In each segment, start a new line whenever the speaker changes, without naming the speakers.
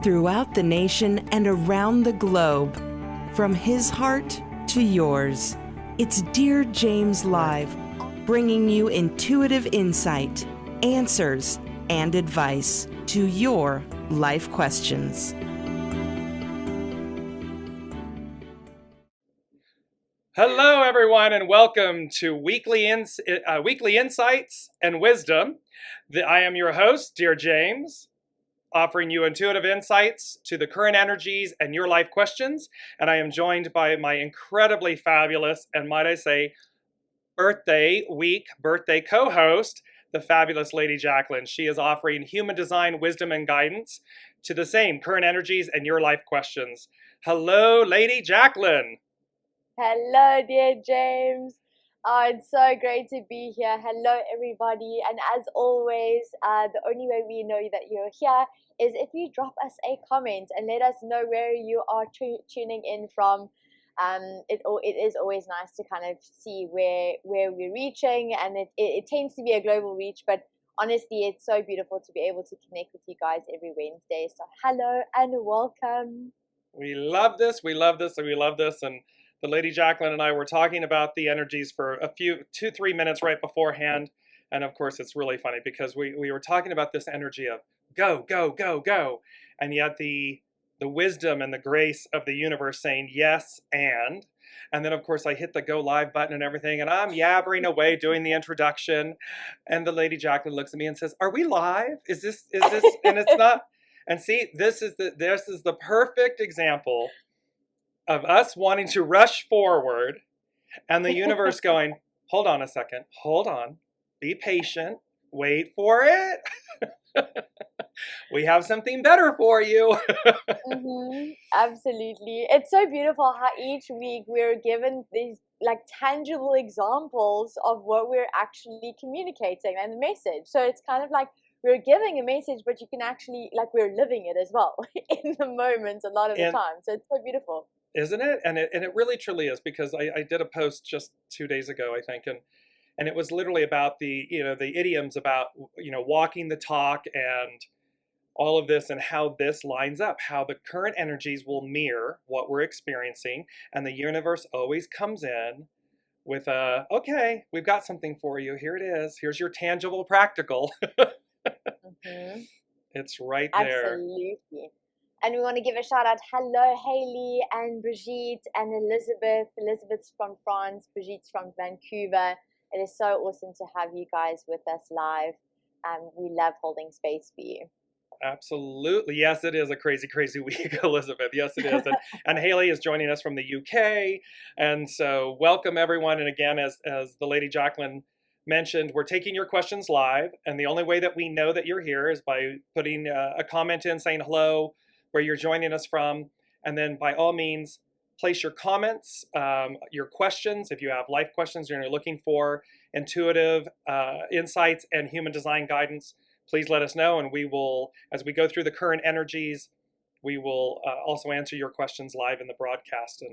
throughout the nation and around the globe. From his heart to yours, it's Dear James Live, bringing you intuitive insight, answers, and advice to your life questions.
Hello, everyone, and welcome to Weekly Insights and Wisdom. I am your host, Dear James, offering you intuitive insights to the current energies and your life questions. And I am joined by my incredibly fabulous, and might I say, birthday co-host, the fabulous Lady Jaclyn. She is offering human design, wisdom, and guidance to the same current energies and your life questions. Hello, Lady Jaclyn.
Hello, dear James. It's so great to be here. Hello, everybody. And as always, the only way we know that you're here is if you drop us a comment and let us know where you are tuning in from. It is always nice to kind of see where we're reaching, and it tends to be a global reach, but honestly, it's so beautiful to be able to connect with you guys every Wednesday. So hello and welcome.
We love this. We love this. And we love this. And the Lady Jaclyn and I were talking about the energies for a few 2-3 minutes right beforehand. And of course, it's really funny because we were talking about this energy of go, go, go, go. And yet the wisdom and the grace of the universe saying yes and then of course I hit the go live button and everything, and I'm yabbering away doing the introduction, and the Lady Jaclyn looks at me and says, "Are we live? Is this?" And it's not. And see, this is the perfect example of us wanting to rush forward and the universe going, "Hold on a second, hold on, be patient, wait for it." We have something better for you.
Absolutely. It's so beautiful how each week we're given these like tangible examples of what we're actually communicating and the message. So it's kind of like we're giving a message, but you can actually, like, we're living it as well in the moment a lot of the time. So it's so beautiful.
Isn't it? And it really truly is, because I did a post just 2 days ago, I think, and it was literally about the idioms about, walking the talk and all of this, and how this lines up, how the current energies will mirror what we're experiencing, and the universe always comes in with okay, we've got something for you. Here it is. Here's your tangible, practical. It's right there.
Absolutely. And we want to give a shout out. Hello, Haley and Brigitte and Elizabeth. Elizabeth's from France. Brigitte's from Vancouver. It is so awesome to have you guys with us live. We love holding space for you.
Absolutely. Yes, it is a crazy, crazy week, Elizabeth. Yes, it is. And Haley is joining us from the UK. And so welcome, everyone. And again, as the Lady Jaclyn mentioned, we're taking your questions live. And the only way that we know that you're here is by putting a comment in saying hello, where you're joining us from. And then by all means, place your comments, your questions. If you have life questions and you're looking for intuitive insights and human design guidance, please let us know, and we will, as we go through the current energies, we will also answer your questions live in the broadcast.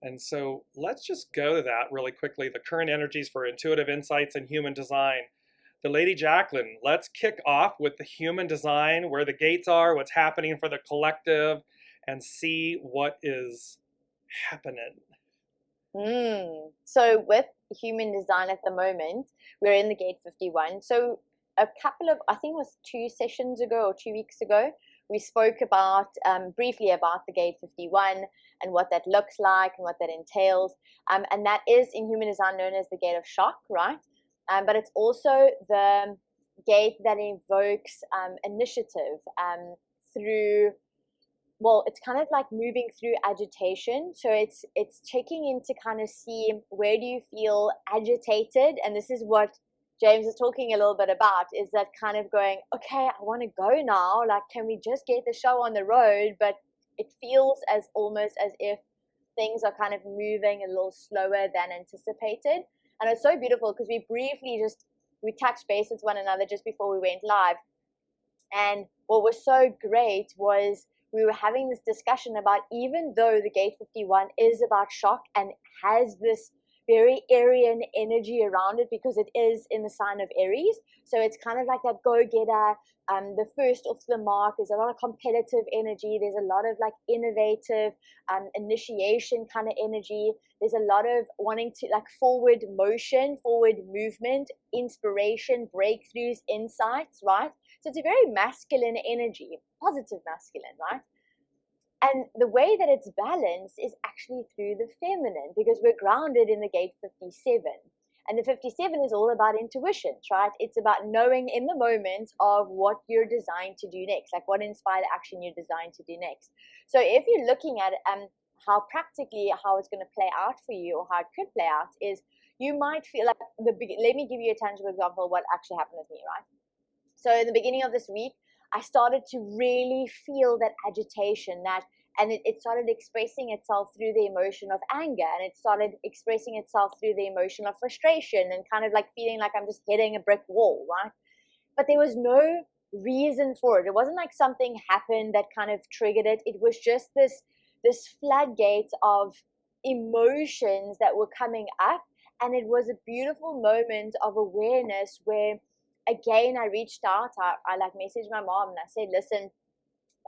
And so let's just go to that really quickly, the current energies for intuitive insights and human design. The Lady Jaclyn, let's kick off with the human design, where the gates are, what's happening for the collective, and see what is happening.
So with human design at the moment, we're in the gate 51. So a couple of, I think it was 2 sessions ago or 2 weeks ago, we spoke about briefly about the gate 51 and what that looks like and what that entails. And that is in human design known as the gate of shock, right? But it's also the gate that invokes initiative through, well, it's kind of like moving through agitation. So it's checking in to kind of see, where do you feel agitated? And this is what James is talking a little bit about, is that kind of going, okay, I want to go now. Like, can we just get the show on the road? But it feels as almost as if things are kind of moving a little slower than anticipated. And it's so beautiful because we touched base with one another just before we went live. And what was so great was we were having this discussion about, even though the gate 51 is about shock and has this very Aryan energy around it because it is in the sign of Aries. So it's kind of like that go-getter, the first off the mark. There's a lot of competitive energy. There's a lot of like innovative initiation kind of energy. There's a lot of wanting to like forward motion, forward movement, inspiration, breakthroughs, insights, right? So it's a very masculine energy, positive masculine, right? And the way that it's balanced is actually through the feminine, because we're grounded in the gate 57. And the 57 is all about intuition, right? It's about knowing in the moment of what you're designed to do next, like what inspired action you're designed to do next. So if you're looking at how practically how it's going to play out for you, or how it could play out, is you might feel like let me give you a tangible example of what actually happened with me, right? So in the beginning of this week, I started to really feel that agitation, and it started expressing itself through the emotion of anger, and it started expressing itself through the emotion of frustration, and kind of like feeling like I'm just hitting a brick wall, right? But there was no reason for it. It wasn't like something happened that kind of triggered it. It was just this floodgate of emotions that were coming up, and it was a beautiful moment of awareness where, again, I reached out. I like messaged my mom and I said, listen,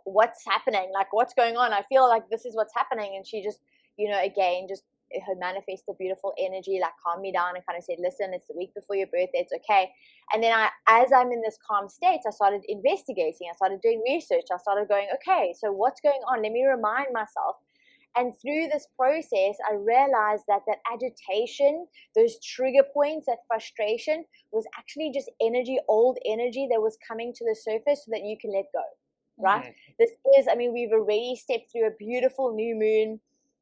what's happening? Like, what's going on? I feel like this is what's happening. And she just, again, just her manifest a beautiful energy, like calmed me down and kind of said, listen, it's the week before your birthday, it's okay. And then as I'm in this calm state, I started investigating. I started doing research. I started going, okay, so what's going on? Let me remind myself. And through this process, I realized that agitation, those trigger points, that frustration was actually just energy, old energy that was coming to the surface so that you can let go, right? Mm-hmm. This is, we've already stepped through a beautiful new moon.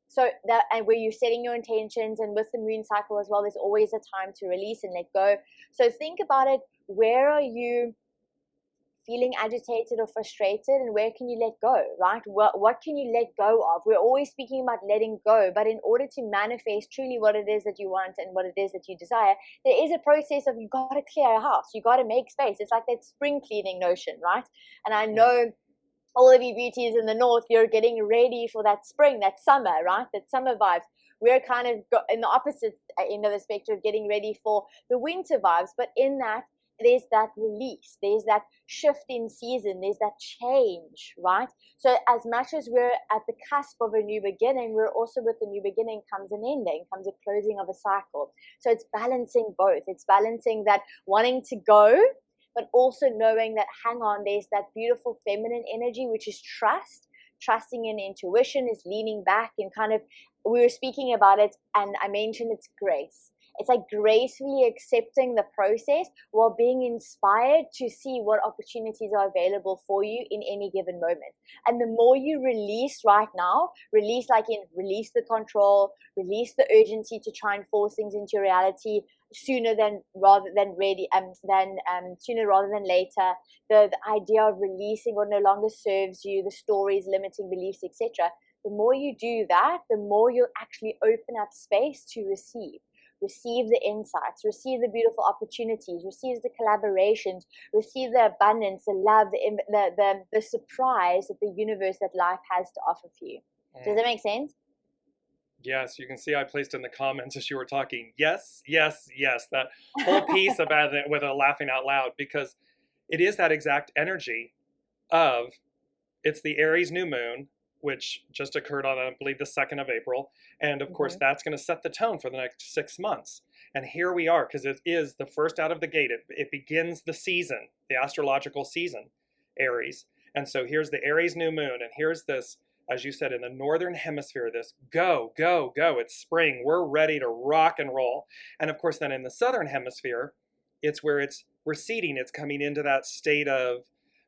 So and where you're setting your intentions, and with the moon cycle as well, there's always a time to release and let go. So think about it. Where are you feeling agitated or frustrated, and where can you let go, right? What can you let go of? We're always speaking about letting go, but in order to manifest truly what it is that you want and what it is that you desire, there is a process of, you got to clear a house, you got to make space. It's like that spring cleaning notion, right? And I know all of you beauties in the north, you're getting ready for that spring, that summer, right? That summer vibes. We're kind of in the opposite end of the spectrum, getting ready for the winter vibes, but in that, there's that release, there's that shift in season, there's that change, right? So as much as we're at the cusp of a new beginning, we're also, with the new beginning comes an ending, comes a closing of a cycle. So it's balancing both. It's balancing that wanting to go, but also knowing that, hang on, there's that beautiful feminine energy, which is trusting in intuition, is leaning back and kind of, we were speaking about it, and I mentioned it's grace. It's like gracefully accepting the process while being inspired to see what opportunities are available for you in any given moment. And the more you release right now, release the control, release the urgency to try and force things into reality sooner rather than later. The idea of releasing what no longer serves you, the stories, limiting beliefs, etc. The more you do that, the more you'll actually open up space to receive the insights, receive the beautiful opportunities, receive the collaborations, receive the abundance, the love, the surprise that the universe, that life has to offer for you. Does that make sense?
Yes, you can see I placed in the comments as you were talking, yes, yes, yes, that whole piece about it with a laughing out loud, because it is that exact energy of, it's the Aries new moon, which just occurred on, I believe, the 2nd of April. And of course, that's going to set the tone for the next 6 months. And here we are, because it is the first out of the gate. It begins the season, the astrological season, Aries. And so here's the Aries new moon. And here's this, as you said, in the northern hemisphere, this go, go, go. It's spring. We're ready to rock and roll. And of course, then in the southern hemisphere, it's where it's receding. It's coming into that state of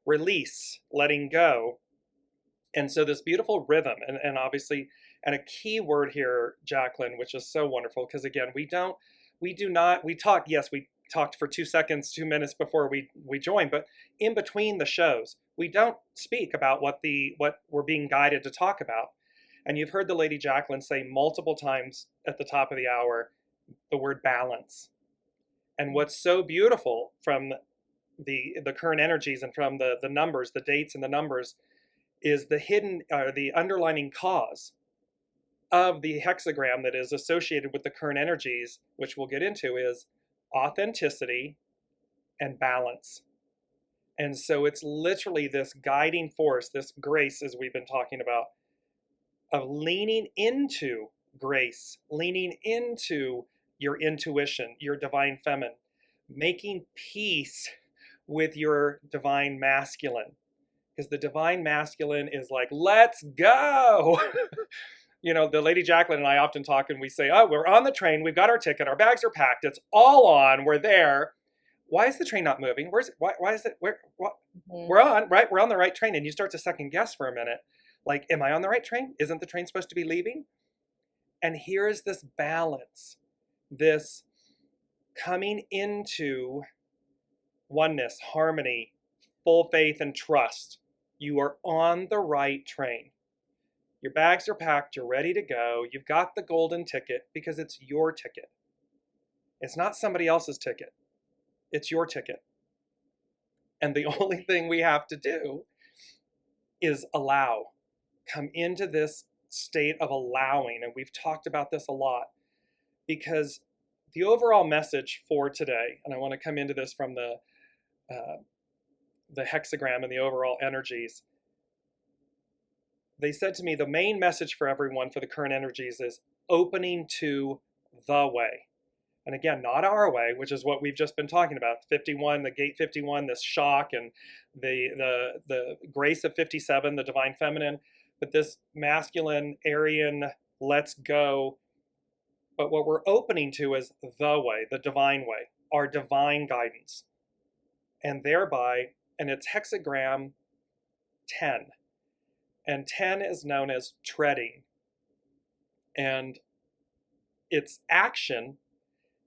release, letting go. And so this beautiful rhythm, and obviously, and a key word here, Jaclyn, which is so wonderful, because again, we talked for 2 seconds, 2 minutes before we joined, but in between the shows, we don't speak about what we're being guided to talk about. And you've heard the Lady Jaclyn say multiple times at the top of the hour, the word balance. And what's so beautiful from the current energies and from the numbers, the dates and the numbers, is the hidden, the underlining cause of the hexagram that is associated with the current energies, which we'll get into, is authenticity and balance. And so it's literally this guiding force, this grace, as we've been talking about, of leaning into grace, leaning into your intuition, your divine feminine, making peace with your divine masculine. Because the divine masculine is like, let's go. You know, the Lady Jaclyn and I often talk and we say, oh, we're on the train, we've got our ticket, our bags are packed, it's all on, we're there. Why is the train not moving? Where's it? Why is it? We're on, right? We're on the right train. And you start to second guess for a minute. Like, am I on the right train? Isn't the train supposed to be leaving? And here's this balance, this coming into oneness, harmony, full faith and trust. You are on the right train. Your bags are packed, you're ready to go. You've got the golden ticket because it's your ticket. It's not somebody else's ticket. It's your ticket. And the only thing we have to do is allow, come into this state of allowing. And we've talked about this a lot because the overall message for today, and I want to come into this from the hexagram and the overall energies. They said to me, the main message for everyone for the current energies is opening to the way. And again, not our way, which is what we've just been talking about. 51, the gate 51, this shock, and the grace of 57, the divine feminine, but this masculine, Aryan, let's go. But what we're opening to is the way, the divine way, our divine guidance. And thereby, and it's hexagram 10. And 10 is known as treading. And its action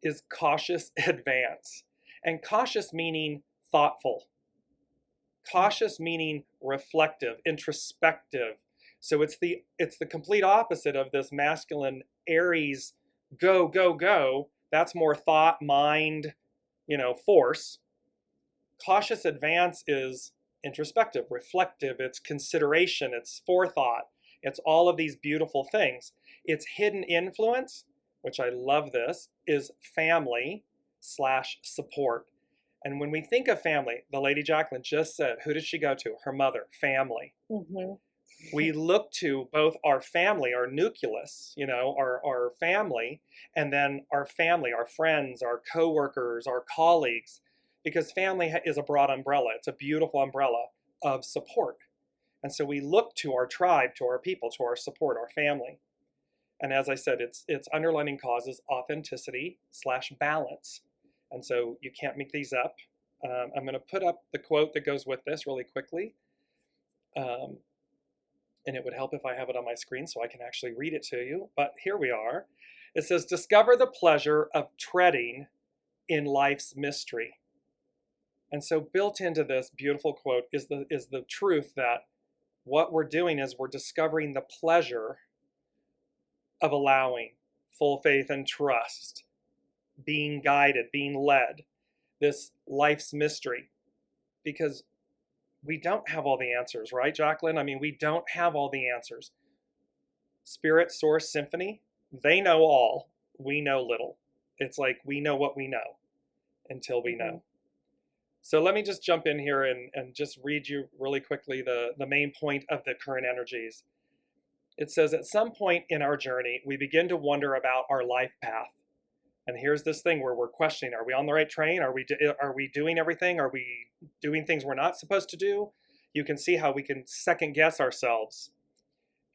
is cautious advance. And cautious meaning thoughtful. Cautious meaning reflective, introspective. So it's the complete opposite of this masculine Aries go, go, go. That's more thought, mind, force. Cautious advance is introspective, reflective, it's consideration, it's forethought, it's all of these beautiful things. Its hidden influence, which I love this, is family/support. And when we think of family, the Lady Jaclyn just said, who did she go to? Her mother, family. Mm-hmm. We look to both our family, our nucleus, our family, and then our family, our friends, our coworkers, our colleagues, because family is a broad umbrella. It's a beautiful umbrella of support. And so we look to our tribe, to our people, to our support, our family. And as I said, its underlining cause is authenticity/balance. And so you can't make these up. I'm going to put up the quote that goes with this really quickly. And it would help if I have it on my screen so I can actually read it to you. But here we are. It says, discover the pleasure of treading in life's mystery. And so built into this beautiful quote is the truth that what we're doing is we're discovering the pleasure of allowing full faith and trust, being guided, being led, this life's mystery. Because we don't have all the answers, right, Jaclyn? I mean, we don't have all the answers. Spirit, Source, Symphony, they know all. We know little. It's like we know what we know until we know. So let me just jump in here and just read you really quickly the main point of the current energies. It says, at some point in our journey, we begin to wonder about our life path. And here's this thing where we're questioning, are we on the right train? Are we doing everything? Are we doing things we're not supposed to do? You can see how we can second guess ourselves.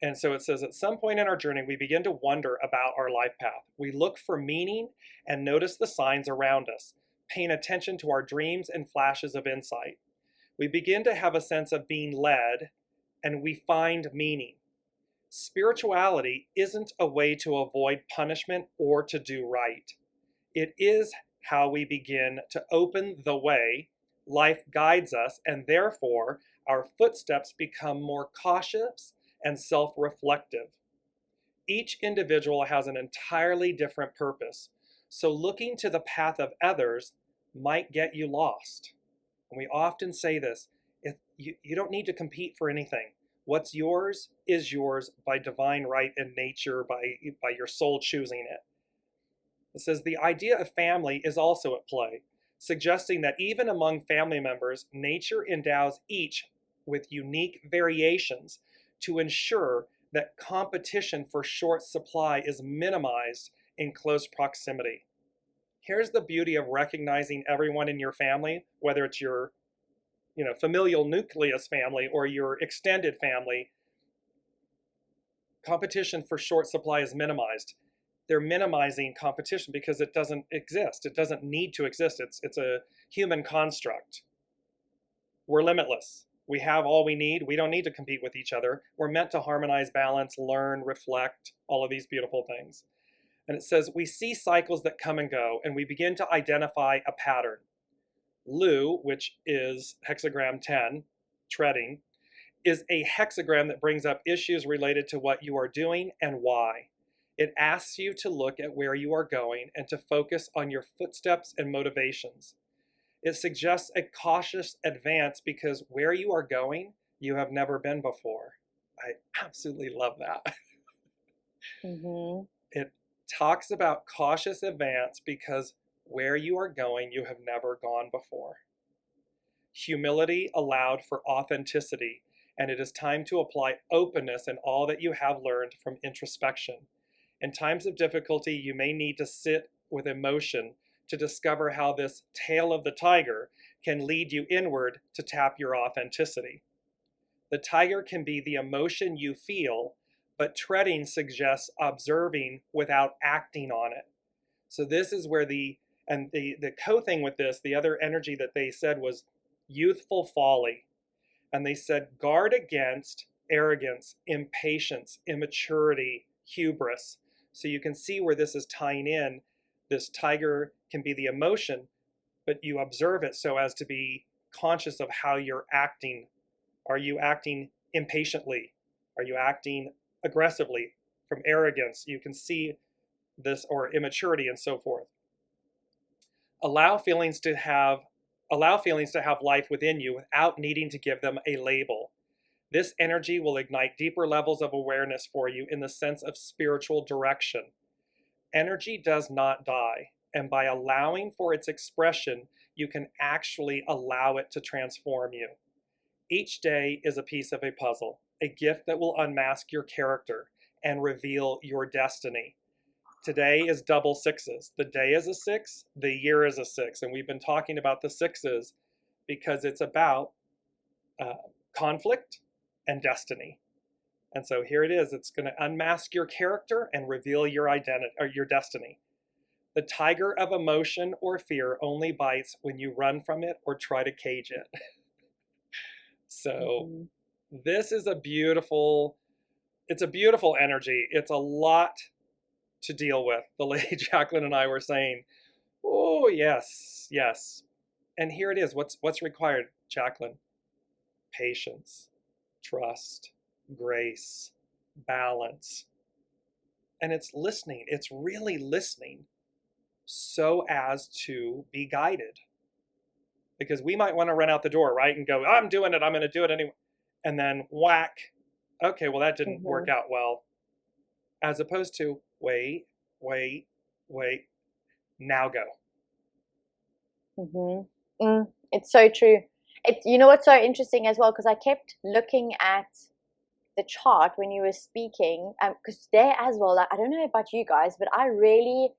And so it says, at some point in our journey, we begin to wonder about our life path. We look for meaning and notice the signs around us, paying attention to our dreams and flashes of insight. We begin to have a sense of being led, and we find meaning. Spirituality isn't a way to avoid punishment or to do right. It is how we begin to open the way. Life guides us, and therefore our footsteps become more cautious and self-reflective. Each individual has an entirely different purpose, so looking to the path of others might get you lost. And we often say this, you don't need to compete for anything. What's yours is yours by divine right and nature, by your soul choosing it. It says the idea of family is also at play, suggesting that even among family members, nature endows each with unique variations to ensure that competition for short supply is minimized in close proximity. Here's the beauty of recognizing everyone in your family, whether it's your familial nucleus family or your extended family. Competition for short supply is minimized. They're minimizing competition because it doesn't exist. It doesn't need to exist. It's a human construct. We're limitless. We have all we need. We don't need to compete with each other. We're meant to harmonize, balance, learn, reflect, all of these beautiful things. And it says, we see cycles that come and go, and we begin to identify a pattern. Lu, which is hexagram 10, treading, is a hexagram that brings up issues related to what you are doing and why. It asks you to look at where you are going and to focus on your footsteps and motivations. It suggests a cautious advance because where you are going, you have never been before. I absolutely love that.
Mm-hmm.
It talks about cautious advance because where you are going, you have never gone before. Humility allowed for authenticity, and it is time to apply openness in all that you have learned from introspection. In times of difficulty, you may need to sit with emotion to discover how this tail of the tiger can lead you inward to tap your authenticity. The tiger can be the emotion you feel, but treading suggests observing without acting on it. So this is where the co-thing with this, the other energy that they said was youthful folly. And they said guard against arrogance, impatience, immaturity, hubris. So you can see where this is tying in. This tiger can be the emotion, but you observe it so as to be conscious of how you're acting. Are you acting impatiently? Are you acting aggressively? From arrogance, you can see this, or immaturity and so forth. Allow feelings to have life within you without needing to give them a label. This energy will ignite deeper levels of awareness for you in the sense of spiritual direction. Energy does not die, and by allowing for its expression, you can actually allow it to transform you. Each day is a piece of a puzzle, a gift that will unmask your character and reveal your destiny. Today is double sixes. The day is a 6, the year is a 6, and we've been talking about the 6s because it's about conflict and destiny. And so here it is. It's going to unmask your character and reveal your identity or your destiny. The tiger of emotion or fear only bites when you run from it or try to cage it. So this is a beautiful energy. It's a lot to deal with. The Lady Jaclyn and I were saying, oh yes, yes. And here it is. What's required, Jaclyn? Patience, trust, grace, balance. And it's listening. It's really listening so as to be guided. Because we might want to run out the door, right? And go, I'm doing it. I'm going to do it anyway. And then whack. Okay, well, that didn't work out well. As opposed to wait. Now go.
It's so true. You know what's so interesting as well, because I kept looking at the chart when you were speaking, because today as well, like, I don't know about you guys, but I really,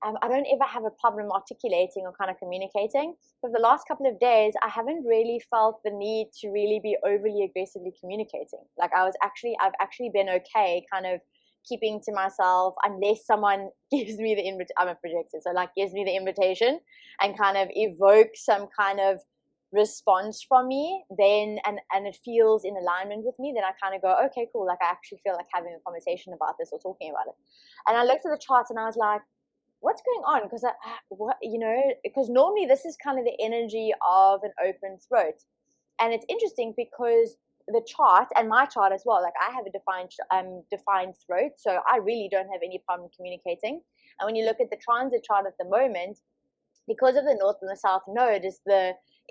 I don't ever have a problem articulating or kind of communicating. But the last couple of days, I haven't really felt the need to really be overly aggressively communicating. Like I've actually been okay kind of keeping to myself unless someone gives me the invitation. I'm a projector, so like gives me the invitation and kind of evokes some kind of response from me, then and it feels in alignment with me, then I kind of go, okay, cool, like I actually feel like having a conversation about this or talking about it. And I looked at the charts and I was like, what's going on? Because because normally this is kind of the energy of an open throat. And it's interesting because the chart and my chart as well, like I have a defined throat, so I really don't have any problem communicating. And when you look at the transit chart at the moment, because of the north and the south node is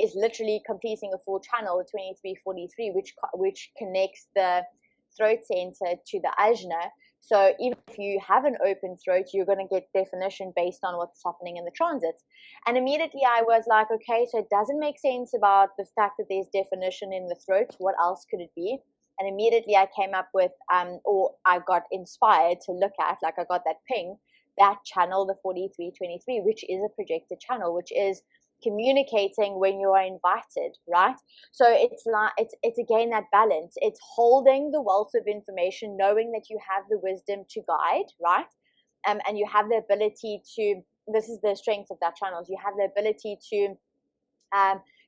is literally completing a full channel with 2343, which connects the throat center to the ajna. So even if you have an open throat, you're going to get definition based on what's happening in the transits. And immediately I was like, okay, so it doesn't make sense about the fact that there's definition in the throat. What else could it be? And immediately I came up with, or I got inspired to look at, like I got that ping, that channel, the 4323, which is a projected channel, which is communicating when you are invited, right? So it's like it's again that balance. It's holding the wealth of information, knowing that you have the wisdom to guide, right? And you have the ability to, this is the strength of that channel, you have the ability to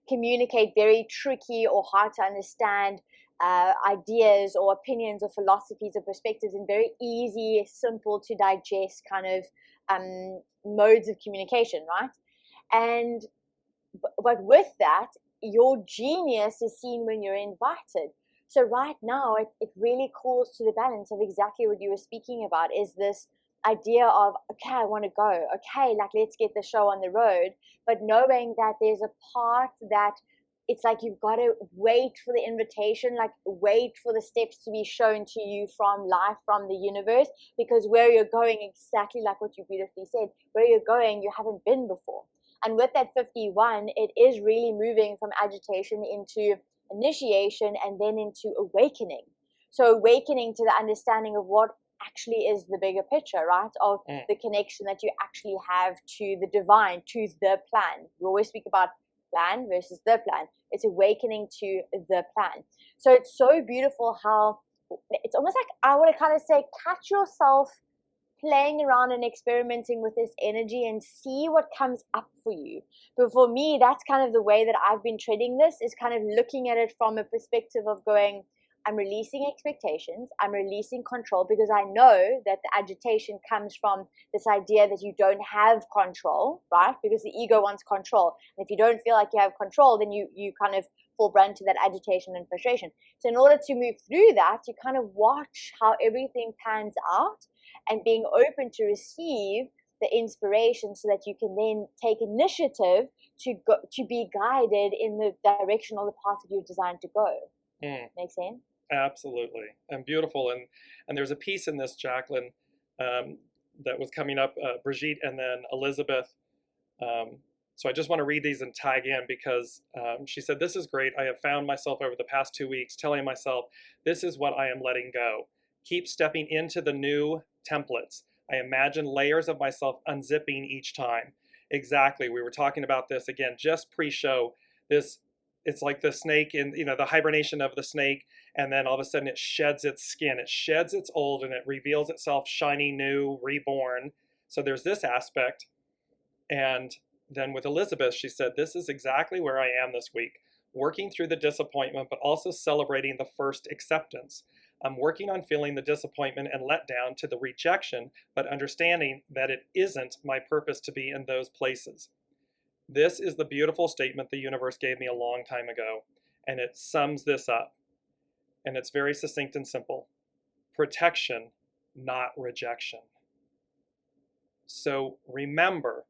communicate very tricky or hard to understand ideas or opinions or philosophies or perspectives in very easy, simple to digest kind of modes of communication, right? And but with that, your genius is seen when you're invited. So right now, it really calls to the balance of exactly what you were speaking about, is this idea of, okay, I want to go. Okay, like, let's get the show on the road. But knowing that there's a part that it's like you've got to wait for the invitation, like wait for the steps to be shown to you from life, from the universe, because where you're going, exactly like what you beautifully said, where you're going, you haven't been before. And with that 51, it is really moving from agitation into initiation and then into awakening. So awakening to the understanding of what actually is the bigger picture, right? Of the connection that you actually have to the divine, to the plan. We always speak about plan versus the plan. It's awakening to the plan. So it's so beautiful how it's almost like, I want to kind of say, catch yourself playing around and experimenting with this energy and see what comes up for you. But for me, that's kind of the way that I've been treading this, is kind of looking at it from a perspective of going, I'm releasing expectations, I'm releasing control, because I know that the agitation comes from this idea that you don't have control, right? Because the ego wants control. And if you don't feel like you have control, then you kind of fall prone to that agitation and frustration. So in order to move through that, you kind of watch how everything pans out and being open to receive the inspiration so that you can then take initiative to be guided in the direction or the path that you're designed to go. Make sense?
Absolutely. And beautiful. And there's a piece in this, Jaclyn, that was coming up, Brigitte and then Elizabeth. So I just want to read these and tag in, because she said, this is great. I have found myself over the past 2 weeks telling myself, this is what I am letting go. Keep stepping into the new templates. I imagine layers of myself unzipping each time. Exactly. We were talking about this again, just pre-show. It's like the snake in, the hibernation of the snake, and then all of a sudden it sheds its skin. It sheds its old and it reveals itself shiny, new, reborn. So there's this aspect. And then with Elizabeth, she said, this is exactly where I am this week, working through the disappointment, but also celebrating the first acceptance. I'm working on feeling the disappointment and letdown to the rejection, but understanding that it isn't my purpose to be in those places. This is the beautiful statement the universe gave me a long time ago, and it sums this up. And it's very succinct and simple. Protection, not rejection. So remember,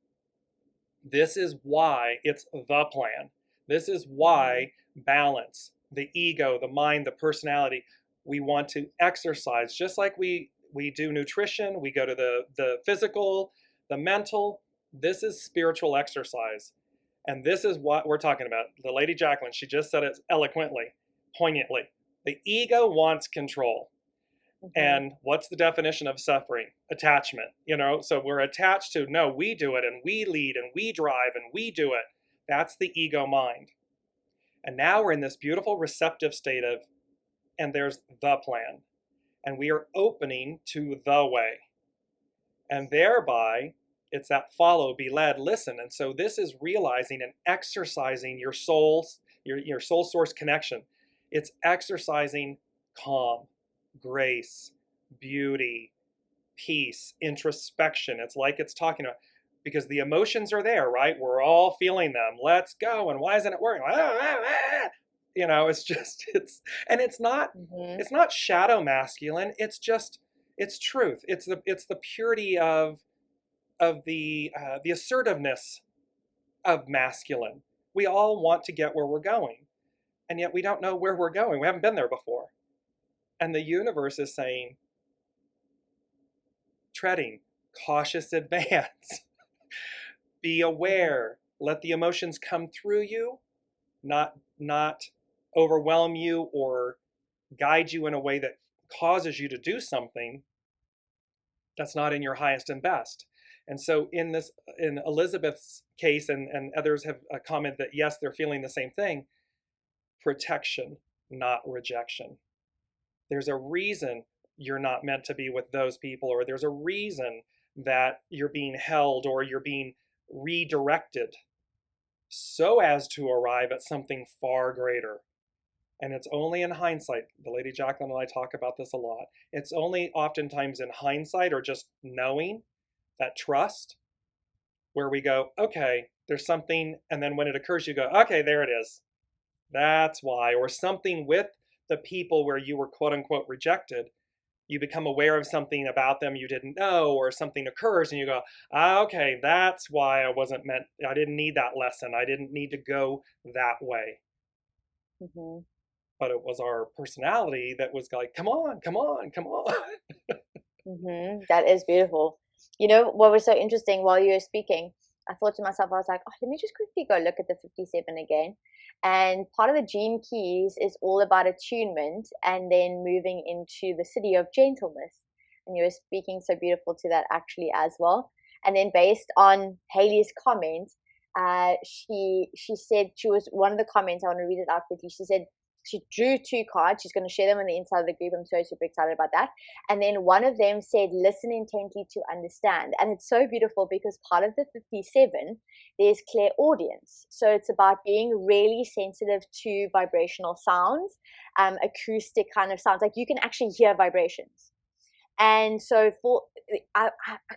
this is why it's the plan. This is why balance, the ego, the mind, the personality, we want to exercise. Just like we do nutrition, we go to the physical, the mental. This is spiritual exercise. And this is what we're talking about. The Lady Jaclyn, she just said it eloquently, poignantly. The ego wants control. And what's the definition of suffering? Attachment. So we're attached to, no, we do it and we lead and we drive and we do it. That's the ego mind. And now we're in this beautiful receptive state of, and there's the plan. And we are opening to the way. And thereby, it's that follow, be led, listen. And so this is realizing and exercising your soul's, your soul source connection. It's exercising calm, grace, beauty, peace, introspection. It's like it's talking about, because the emotions are there, right? We're all feeling them. Let's go. And why isn't it working? It's not shadow masculine. It's just, it's truth. It's the purity of the assertiveness of masculine. We all want to get where we're going, and yet we don't know where we're going. We haven't been there before. And the universe is saying, treading, cautious advance. Be aware. Let the emotions come through you, not overwhelm you or guide you in a way that causes you to do something that's not in your highest and best. And so in Elizabeth's case, and others have commented that yes, they're feeling the same thing, protection, not rejection. There's a reason you're not meant to be with those people, or there's a reason that you're being held or you're being redirected so as to arrive at something far greater. And it's only in hindsight, the Lady Jaclyn and I talk about this a lot, it's only oftentimes in hindsight or just knowing, that trust, where we go, okay, there's something, and then when it occurs, you go, okay, there it is. That's why. Or something with the people where you were quote unquote rejected, you become aware of something about them you didn't know, or something occurs and you go, okay, that's why I didn't need that lesson. I didn't need to go that way.
Mm-hmm.
But it was our personality that was like, come on, come on, come on.
Mm-hmm. That is beautiful. You know, what was so interesting while you were speaking, I thought to myself, I was like, oh, let me just quickly go look at the 57 again. And part of the gene keys is all about attunement and then moving into the city of gentleness. And you were speaking so beautiful to that actually as well. And then based on Haley's comment, she said, she was one of the comments, I want to read it out quickly. She said, she drew 2 cards. She's going to share them on the inside of the group. I'm so super excited about that. And then one of them said, listen intently to understand. And it's so beautiful because part of the 57, there's clairaudience. So it's about being really sensitive to vibrational sounds, acoustic kind of sounds. Like you can actually hear vibrations. And so I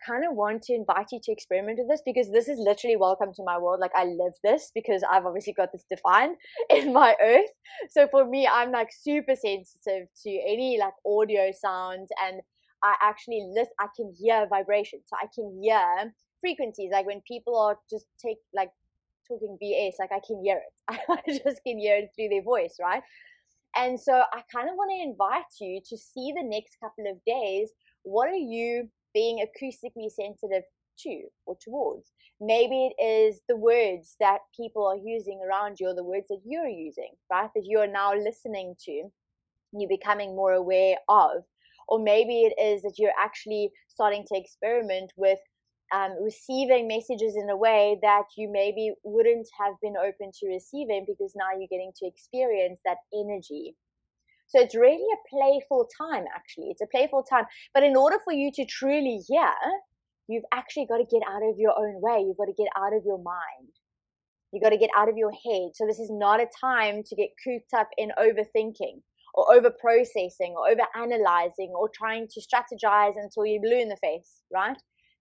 kind of want to invite you to experiment with this, because this is literally welcome to my world. Like I live this because I've obviously got this defined in my earth. So for me, I'm like super sensitive to any like audio sounds, and I actually I can hear vibrations. So I can hear frequencies. Like when people are just talking BS, like I can hear it. I just can hear it through their voice, right? And so I kind of want to invite you to see the next couple of days, what are you being acoustically sensitive to or towards? Maybe it is the words that people are using around you, or the words that you're using, right? That you are now listening to, you're becoming more aware of. Or maybe it is that you're actually starting to experiment with receiving messages in a way that you maybe wouldn't have been open to receiving, because now you're getting to experience that energy. So it's really a playful time, actually. It's a playful time. But in order for you to truly hear, you've actually got to get out of your own way. You've got to get out of your mind. You've got to get out of your head. So this is not a time to get cooped up in overthinking or over-processing or over-analyzing or trying to strategize until you're blue in the face, right?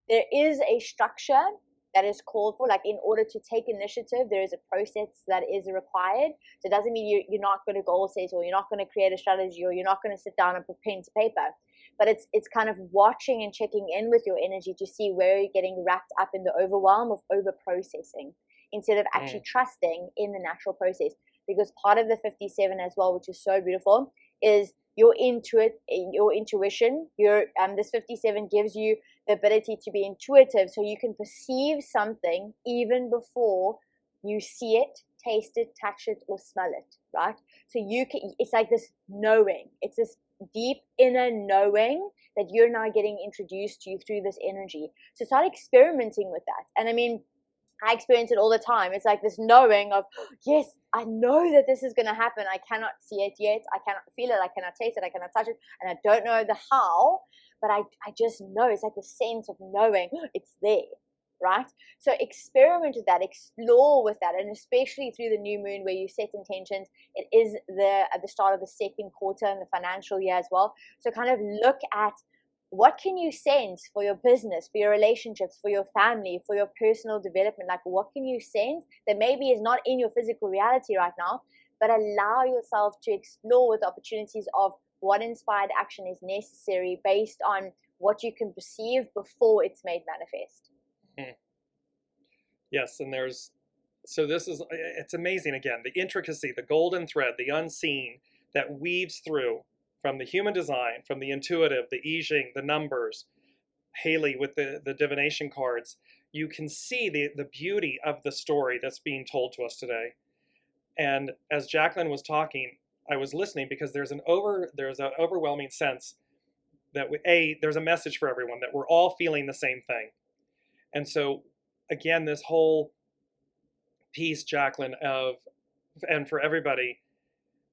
There is a structure that is called for, like in order to take initiative, there is a process that is required. So it doesn't mean you're not going to goal set, or you're not going to create a strategy, or you're not going to sit down and put pen to paper. But it's kind of watching and checking in with your energy to see where you're getting wrapped up in the overwhelm of over-processing, instead of actually trusting in the natural process. Because part of the 57 as well, which is so beautiful, is your intuition. This 57 gives you the ability to be intuitive, so you can perceive something even before you see it, taste it, touch it, or smell it, right? So it's like this knowing. It's this deep inner knowing that you're now getting introduced to through this energy. So start experimenting with that. And I mean, I experience it all the time. It's like this knowing of, yes, I know that this is going to happen. I cannot see it yet. I cannot feel it. I cannot taste it. I cannot touch it. And I don't know the how, but I just know. It's like the sense of knowing it's there, right? So experiment with that. Explore with that. And especially through the new moon where you set intentions. It is at the start of the second quarter in the financial year as well. So kind of look at, what can you sense for your business, for your relationships, for your family, for your personal development? Like, what can you sense that maybe is not in your physical reality right now, but allow yourself to explore with opportunities of what inspired action is necessary based on what you can perceive before it's made manifest.
Yes, and there's So this is, it's amazing again, the intricacy, the golden thread, the unseen that weaves through from the human design, from the intuitive, the I Ching, the numbers, Haley with the divination cards. You can see the beauty of the story that's being told to us today. And as Jaclyn was talking, I was listening because there's an overwhelming sense that there's a message for everyone, that we're all feeling the same thing. And so again, this whole piece, Jaclyn, and for everybody,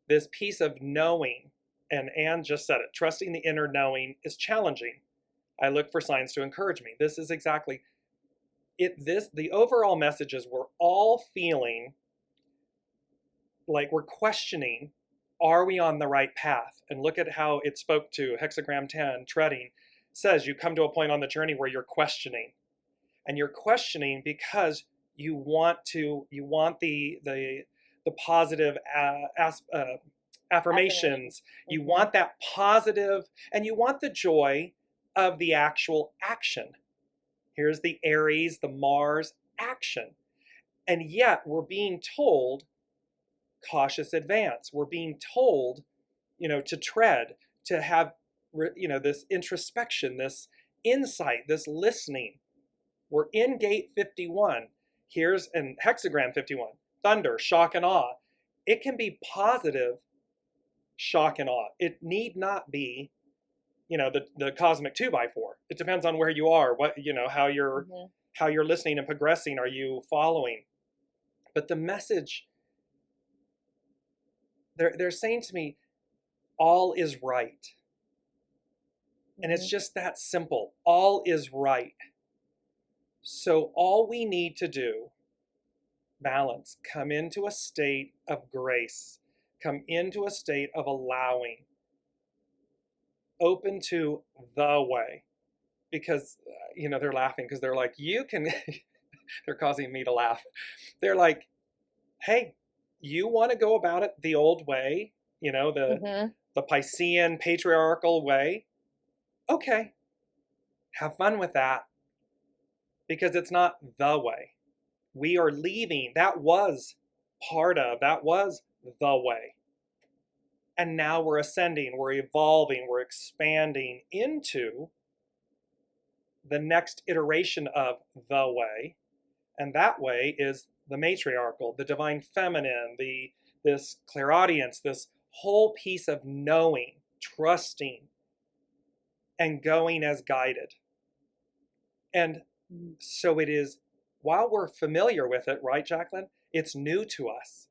this piece of knowing, and Anne just said it, trusting the inner knowing is challenging. I look for signs to encourage me. This is exactly it. The overall message is we're all feeling like we're questioning, are we on the right path? And look at how it spoke to hexagram 10, treading, says you come to a point on the journey where you're questioning. And you're questioning because you want the positive affirmations. You want that positive, and you want the joy of the actual action. Here's the Aries, the Mars action. And yet we're being told cautious advance. We're being told, to tread, to have, this introspection, this insight, this listening. We're in gate 51. Here's in hexagram 51, thunder, shock and awe. It can be positive shock and awe. It need not be, the cosmic 2x4. It depends on where you are, how you're listening and progressing. Are you following? But the message, they're saying to me, all is right. And it's just that simple. All is right. So all we need to do, balance, come into a state of grace, come into a state of allowing, open to the way. Because, they're laughing because they're like, they're causing me to laugh. They're like, hey, you want to go about it the old way, the Piscean patriarchal way? Okay, have fun with that. Because it's not the way. We are leaving. That was the way. And now we're ascending, we're evolving, we're expanding into the next iteration of the way. And that way is the matriarchal, the divine feminine, this clairaudience, this whole piece of knowing, trusting, and going as guided. And so it is, while we're familiar with it, right, Jaclyn? It's new to us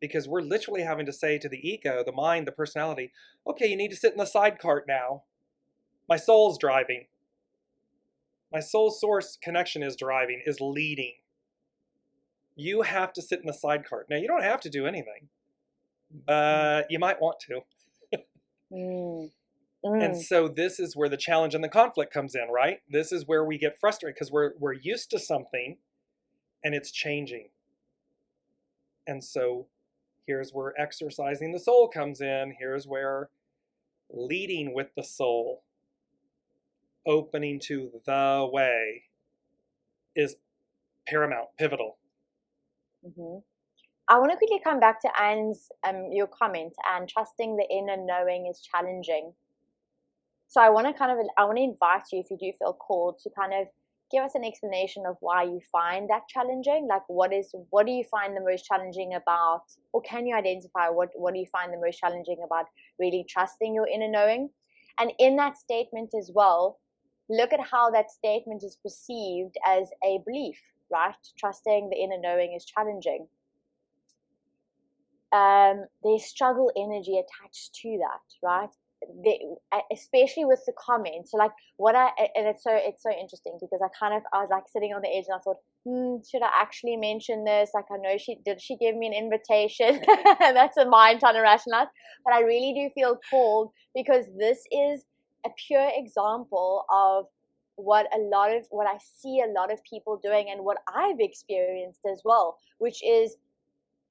because we're literally having to say to the ego, the mind, the personality, okay, you need to sit in the side cart now. My soul's driving. My soul source connection is driving, is leading. You have to sit in the side cart. Now, you don't have to do anything, but you might want to. And so this is where the challenge and the conflict comes in, right? This is where we get frustrated because we're used to something and it's changing. And so here's where exercising the soul comes in. Here's where leading with the soul, opening to the way, is paramount, pivotal.
I want to quickly come back to Anne's, your comment, and trusting the inner knowing is challenging. So I want to invite you, if you do feel called, to kind of give us an explanation of why you find that challenging. Like, what do you find the most challenging about, or can you identify what do you find the most challenging about really trusting your inner knowing? And in that statement as well, look at how that statement is perceived as a belief, right? Trusting the inner knowing is challenging. There's struggle energy attached to that, right? Especially with the comments. So like it's so interesting because I was like sitting on the edge and I thought, should I actually mention this? Like, I know she give me an invitation? That's a mind trying to rationalize, but I really do feel called because this is a pure example of what I see a lot of people doing and what I've experienced as well, which is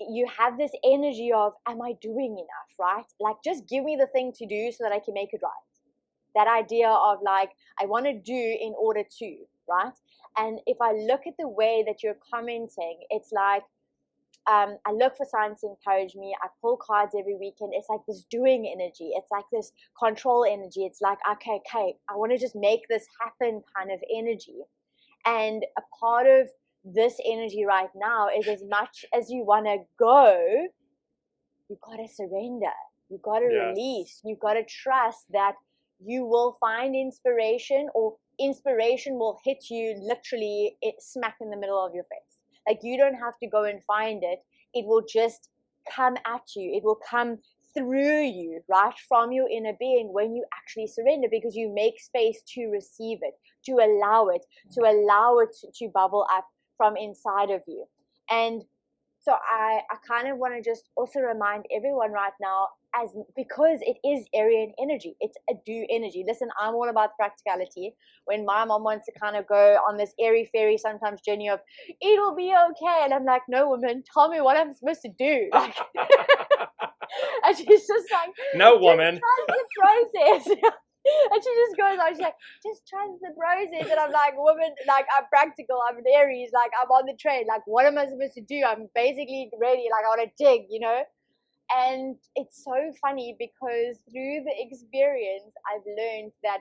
you have this energy of, am I doing enough, right? Like, just give me the thing to do so that I can make it right. That idea of like, I want to do in order to, right? And if I look at the way that you're commenting, it's like, I look for signs to encourage me. I pull cards every weekend. It's like this doing energy. It's like this control energy. It's like, okay, I want to just make this happen kind of energy. And a part of this energy right now is, as much as you want to go, you got to surrender. You got to release. You got to trust that you will find inspiration, or inspiration will hit you literally smack in the middle of your face. Like, you don't have to go and find it. It will just come at you. It will come through you, right, from your inner being when you actually surrender, because you make space to receive it, to allow it to bubble up from inside of you. And so I kind of want to just also remind everyone right now, because it is Aryan energy, it's a do energy. Listen, I'm all about practicality. When my mom wants to kind of go on this airy fairy sometimes journey of it'll be okay, and I'm like, no, woman, tell me what I'm supposed to do. Like, and she's just like,
no, woman,
trust the process. And she just goes on, she's like, just trust the process. And I'm like, woman, like, I'm practical, I'm an Aries, like, I'm on the train, like, what am I supposed to do? I'm basically ready, like, I want to dig, you know. And it's so funny, because through the experience, I've learned that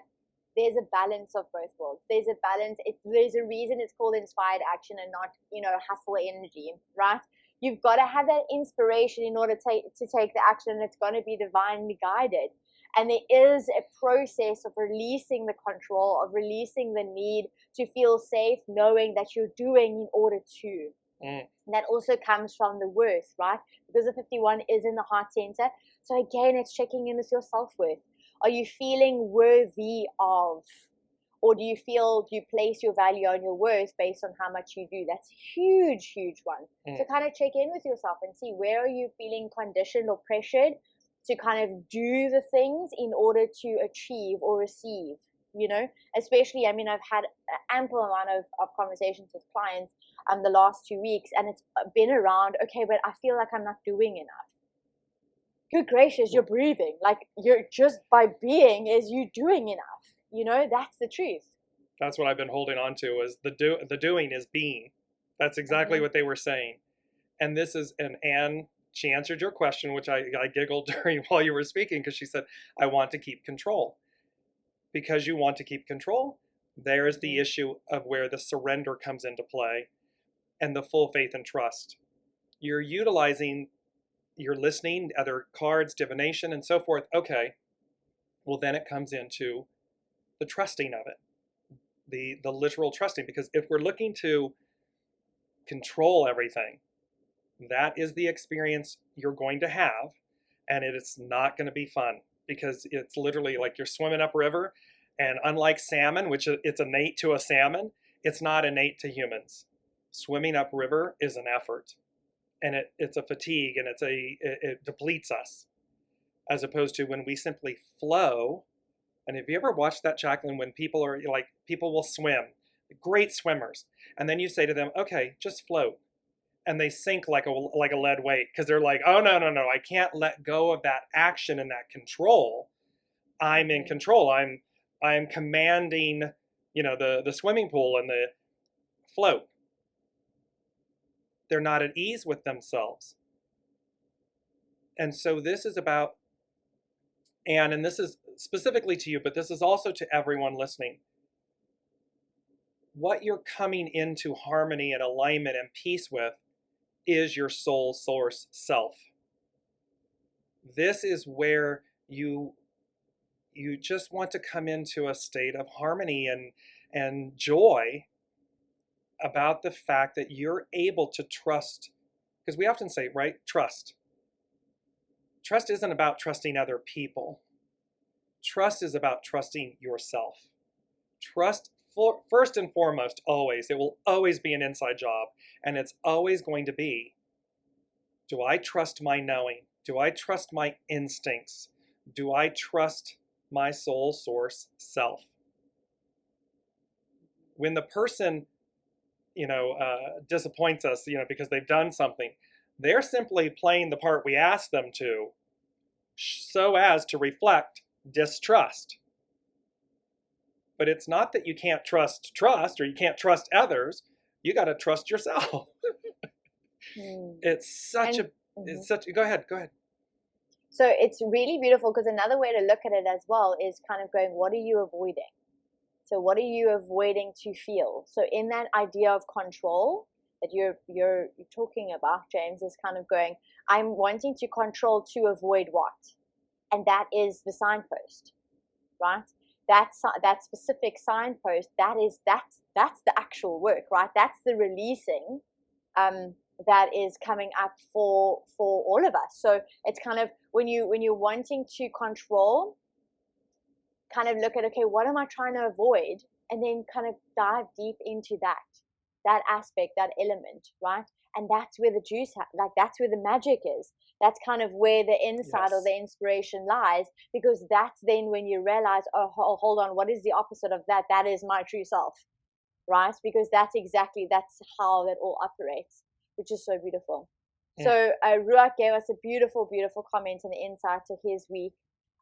there's a balance of both worlds. There's a balance. There's a reason it's called inspired action and not, you know, hustle energy, right? You've got to have that inspiration in order to take the action, and it's going to be divinely guided. And there is a process of releasing the control, of releasing the need to feel safe, knowing that you're doing in order to. And that also comes from the worth, right? Because the 51 is in the heart center. So again, it's checking in with your self-worth. Are you feeling worthy of? Or do you place your value on your worth based on how much you do? That's a huge, huge one. So kind of check in with yourself and see, where are you feeling conditioned or pressured to kind of do the things in order to achieve or receive, you know? Especially, I mean, I've had an ample amount of conversations with clients the last 2 weeks, and it's been around, okay, but I feel like I'm not doing enough. Good gracious, you're breathing. Like, you're just, by being, is you doing enough, you know? That's the truth.
That's what I've been holding on to, is the doing is being. That's exactly what they were saying. And this is, and Anne, she answered your question, which I giggled during while you were speaking, because she said, I want to keep control. Because you want to keep control, there's the issue of where the surrender comes into play and the full faith and trust. You're listening, other cards, divination, and so forth. Okay, well, then it comes into the trusting of it, the literal trusting, because if we're looking to control everything, that is the experience you're going to have, and it's not going to be fun, because it's literally like you're swimming upriver, and unlike salmon, which it's innate to a salmon, it's not innate to humans. Swimming upriver is an effort, and it's a fatigue, and it depletes us, as opposed to when we simply flow. And have you ever watched that, Jaclyn, when people will swim, great swimmers, and then you say to them, okay, just float. And they sink like a lead weight, because they're like, oh, no, I can't let go of that action and that control. I'm in control. I'm commanding, you know, the swimming pool and the float. They're not at ease with themselves. And so this is about, Anne, and this is specifically to you, but this is also to everyone listening. What you're coming into harmony and alignment and peace with is your soul source self. This is where you just want to come into a state of harmony and joy about the fact that you're able to trust. Because we often say, right, trust. Trust isn't about trusting other people. Trust is about trusting yourself. Trust, first and foremost, always. It will always be an inside job. And it's always going to be, do I trust my knowing? Do I trust my instincts? Do I trust my soul source self? When the person, disappoints us, because they've done something, they're simply playing the part we asked them to, so as to reflect distrust. But it's not that you can't trust or you can't trust others. You got to trust yourself. It's such
And,
a, it's such, go ahead.
So it's really beautiful, because another way to look at it as well is kind of going, what are you avoiding? So what are you avoiding to feel? So in that idea of control that you're talking about, James, is kind of going, I'm wanting to control to avoid what? And that is the signpost, right? That specific signpost, that's the actual work, right? That's the releasing that is coming up for all of us. So it's kind of when you're wanting to control, kind of look at, okay, what am I trying to avoid, and then kind of dive deep into that aspect, that element, right? And that's where the juice, that's where the magic is. That's kind of where the insight or the inspiration lies, because that's then when you realize, oh, hold on, what is the opposite of that? That is my true self, right? Because that's how that all operates, which is so beautiful. So Ruak gave us a beautiful, beautiful comment and insight to his week.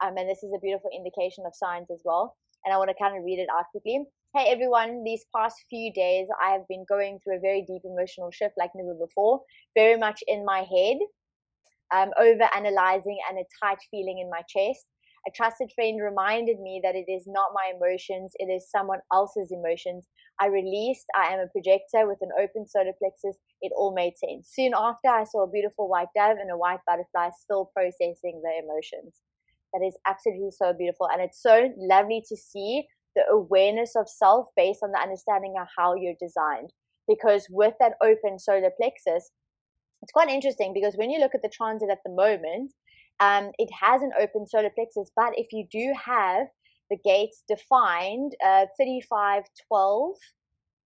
And this is a beautiful indication of signs as well. And I want to kind of read it out quickly. Hey everyone, these past few days I have been going through a very deep emotional shift like never before, very much in my head, over analyzing, and a tight feeling in my chest. A trusted friend reminded me that it is not my emotions, it is someone else's emotions. I released, I am a projector with an open solar plexus. It all made sense. Soon after, I saw a beautiful white dove and a white butterfly still processing the emotions. That is absolutely so beautiful. And it's so lovely to see the awareness of self based on the understanding of how you're designed. Because with that open solar plexus, it's quite interesting, because when you look at the transit at the moment, it has an open solar plexus, but if you do have the gates defined, 35, 12,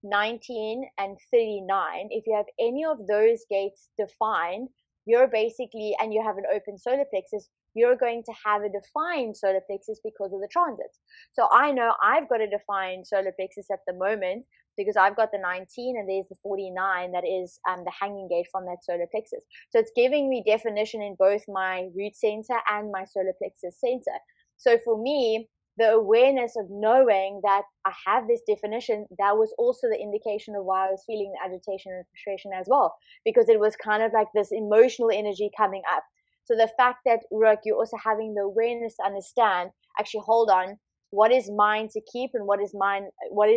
19, and 39, if you have any of those gates defined, you're basically, and you have an open solar plexus, you're going to have a defined solar plexus because of the transits. So I know I've got a defined solar plexus at the moment, because I've got the 19 and there's the 49 that is the hanging gate from that solar plexus. So it's giving me definition in both my root center and my solar plexus center. So for me, the awareness of knowing that I have this definition, that was also the indication of why I was feeling agitation and frustration as well, because it was kind of like this emotional energy coming up. So the fact that, Rook, you're also having the awareness to understand, actually, hold on, what is mine to keep and what is mine, what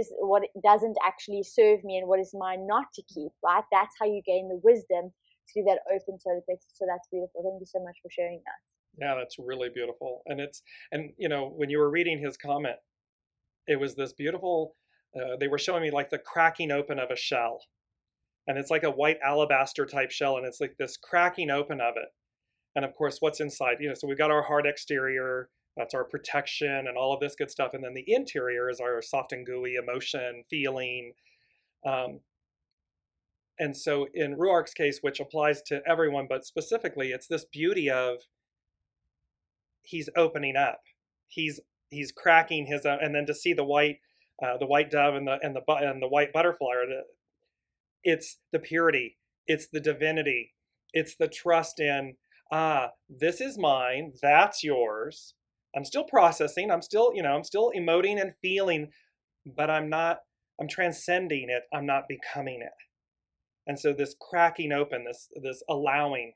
doesn't actually serve me and what is mine not to keep, right? That's how you gain the wisdom through that open solar plexus. So that's beautiful. Thank you so much for sharing that.
Yeah, that's really beautiful. And you know, when you were reading his comment, it was this beautiful, they were showing me like the cracking open of a shell. And it's like a white alabaster type shell, and it's like this cracking open of it. And of course, what's inside, you know, so we've got our hard exterior, that's our protection and all of this good stuff. And then the interior is our soft and gooey emotion, feeling. And so in Ruark's case, which applies to everyone, but specifically, it's this beauty of he's opening up. He's cracking his own, and then to see the white dove and the white butterfly, it's the purity, it's the divinity, it's the trust in, this is mine, that's yours. I'm still processing, I'm still emoting and feeling, but I'm transcending it, I'm not becoming it. And so this cracking open, this allowing,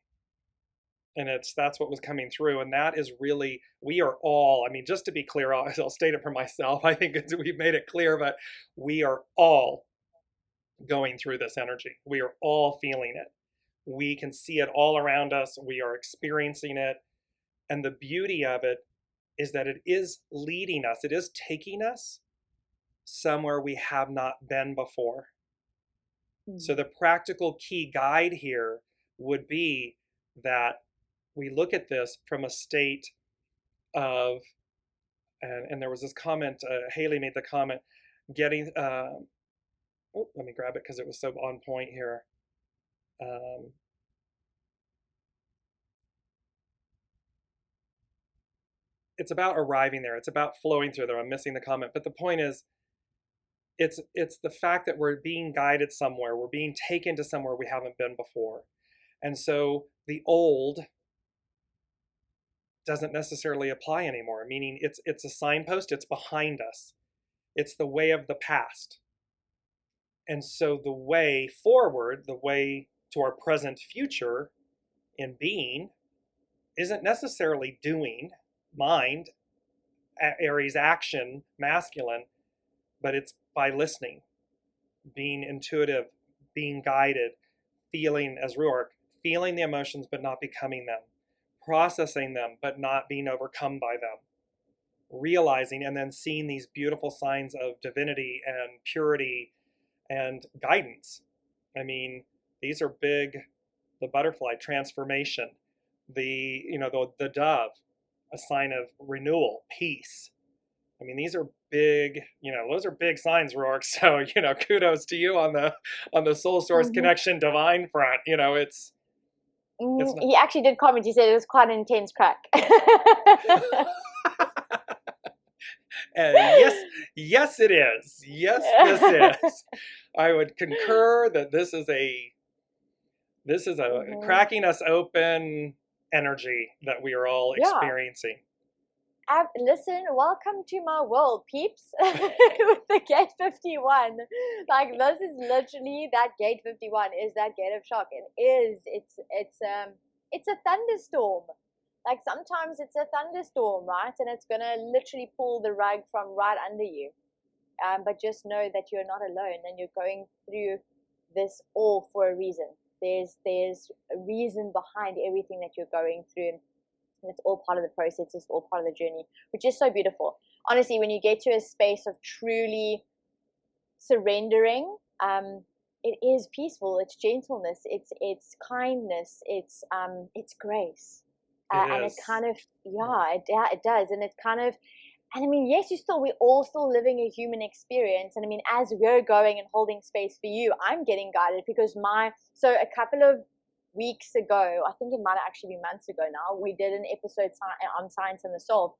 and that's what was coming through. And that is really, we are all, I mean, just to be clear, I'll state it for myself, I think we've made it clear, but we are all going through this energy. We are all feeling it. We can see it all around us. We are experiencing it. And the beauty of it is that it is leading us. It is taking us somewhere we have not been before. So the practical key guide here would be that we look at this from a state of, and there was this comment, Haley made the comment, getting, let me grab it because it was so on point here. It's about arriving there. It's about flowing through there. I'm missing the comment, but the point is, it's the fact that we're being guided somewhere. We're being taken to somewhere we haven't been before. And so the old doesn't necessarily apply anymore, meaning it's a signpost, it's behind us. It's the way of the past. And so the way forward, the way to our present future in being isn't necessarily doing, mind, Aries action, masculine, but it's by listening, being intuitive, being guided, feeling as Ruark, feeling the emotions but not becoming them, processing them but not being overcome by them, realizing and then seeing these beautiful signs of divinity and purity and guidance. I mean, these are big. The butterfly, transformation, the dove, a sign of renewal, peace. I mean, these are big, those are big signs, Rourke. So, kudos to you on the soul source connection divine front. It's
he actually did comment. He said it was quite an intense crack.
Yes, it is. Yes, this is. I would concur that this is a cracking us open energy that we are all experiencing.
Listen, welcome to my world, peeps. With the gate 51, like this is literally that gate 51 is that gate of shock. It's a thunderstorm. Like sometimes it's a thunderstorm, right? And it's gonna literally pull the rug from right under you. But just know that you're not alone, and you're going through this all for a reason. There's a reason behind everything that you're going through. And it's all part of the process. It's all part of the journey, which is so beautiful. Honestly, when you get to a space of truly surrendering, it is peaceful. It's gentleness. It's kindness. It's grace. And it kind of, it does. And it kind of, and I mean, yes, we're all still living a human experience. And I mean, as we're going and holding space for you, I'm getting guided because so a couple of weeks ago, I think it might actually be months ago now, we did an episode on Science and the Soul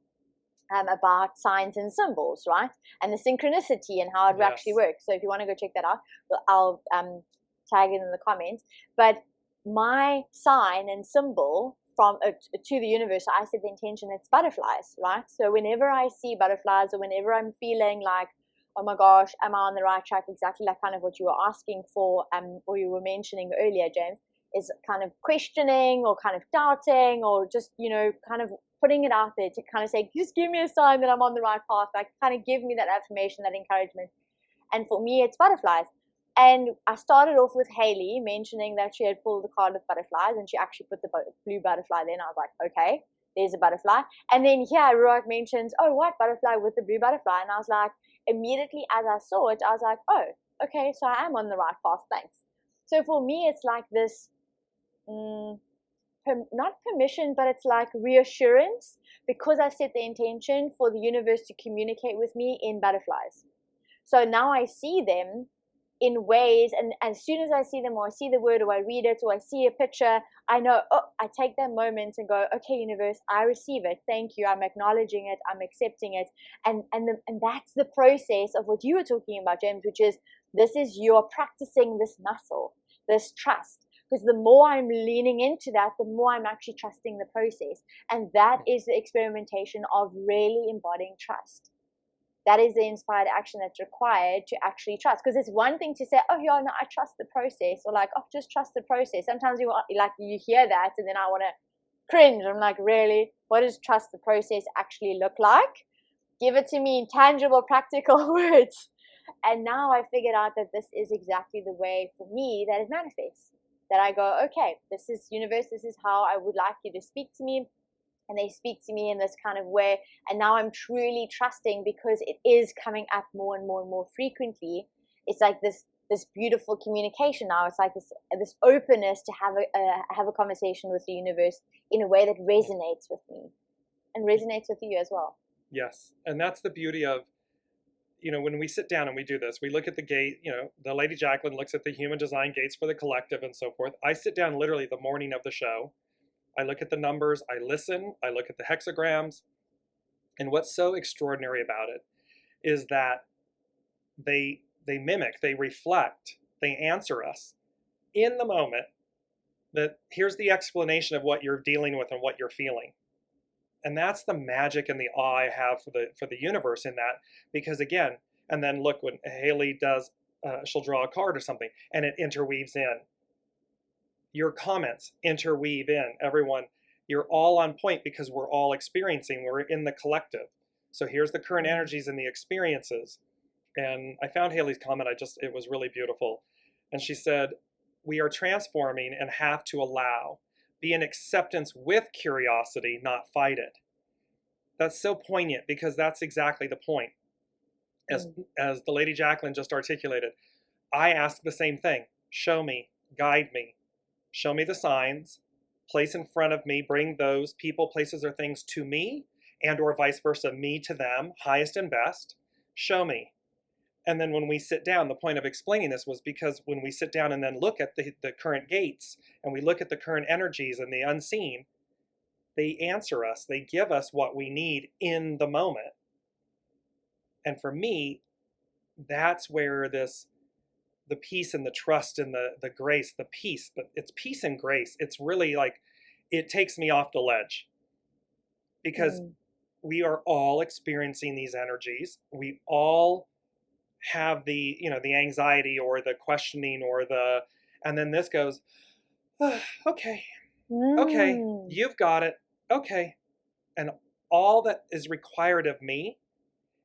about signs and symbols, right? And the synchronicity and how it actually works. So if you want to go check that out, I'll tag it in the comments. But my sign and symbol to the universe, I set the intention, it's butterflies, right? So whenever I see butterflies, or whenever I'm feeling like, oh my gosh, am I on the right track? Exactly like kind of what you were asking for, or you were mentioning earlier, James, is kind of questioning or kind of doubting, or just, kind of putting it out there to kind of say, just give me a sign that I'm on the right path, like kind of give me that affirmation, that encouragement. And for me, it's butterflies. And I started off with Haley mentioning that she had pulled the card of butterflies, and she actually put the blue butterfly there. And I was like, okay, there's a butterfly. And then here, Ruark mentions, oh, what butterfly with the blue butterfly? And I was like, immediately as I saw it, I was like, oh, okay, so I am on the right path, thanks. So for me, it's like this, not permission, but it's like reassurance, because I set the intention for the universe to communicate with me in butterflies. So now I see them in ways, and as soon as I see them, or I see the word, or I read it, or I see a picture, I know, I take that moment and go, okay, universe, I receive it. Thank you. I'm acknowledging it. I'm accepting it. And that's the process of what you were talking about, James, which is you're practicing this muscle, this trust. Because the more I'm leaning into that, the more I'm actually trusting the process. And that is the experimentation of really embodying trust. That is the inspired action that's required to actually trust. Because it's one thing to say, oh, yeah, no, I trust the process. Or like, oh, just trust the process. Sometimes you hear that and then I want to cringe. I'm like, really? What does trust the process actually look like? Give it to me in tangible, practical words. And now I figured out that this is exactly the way for me that it manifests. That I go, okay, this is universe, this is how I would like you to speak to me. And they speak to me in this kind of way. And now I'm truly trusting, because it is coming up more and more and more frequently. It's like this beautiful communication now. It's like this openness to have a conversation with the universe in a way that resonates with me and resonates with you as well.
Yes. And that's the beauty of, when we sit down and we do this, we look at the gate, the Lady Jaclyn looks at the human design gates for the collective and so forth. I sit down literally the morning of the show. I look at the numbers, I listen, I look at the hexagrams. And what's so extraordinary about it is that they mimic, they reflect, they answer us in the moment. That here's the explanation of what you're dealing with and what you're feeling. And that's the magic and the awe I have for the universe in that, because again, and then look, when Haley does, she'll draw a card or something and it interweaves in. your comments interweave in. Everyone, you're all on point because we're all experiencing, we're in the collective. So here's the current energies and the experiences. And I found Haley's comment, it was really beautiful. And she said, we are transforming and have to allow, be in acceptance with curiosity, not fight it. That's so poignant because that's exactly the point. As the Lady Jaclyn just articulated, I ask the same thing. Show me, guide me, show me the signs, place in front of me, bring those people, places, or things to me, and or vice versa, me to them, highest and best. Show me. And then when we sit down, the point of explaining this was because when we sit down and then look at the current gates, and we look at the current energies and the unseen, they answer us, they give us what we need in the moment. And for me, that's where the peace and the trust and the grace, the peace, but it's peace and grace. It's really like, it takes me off the ledge because we are all experiencing these energies. We all have the anxiety or the questioning or and then this goes, oh, okay, you've got it. Okay. And all that is required of me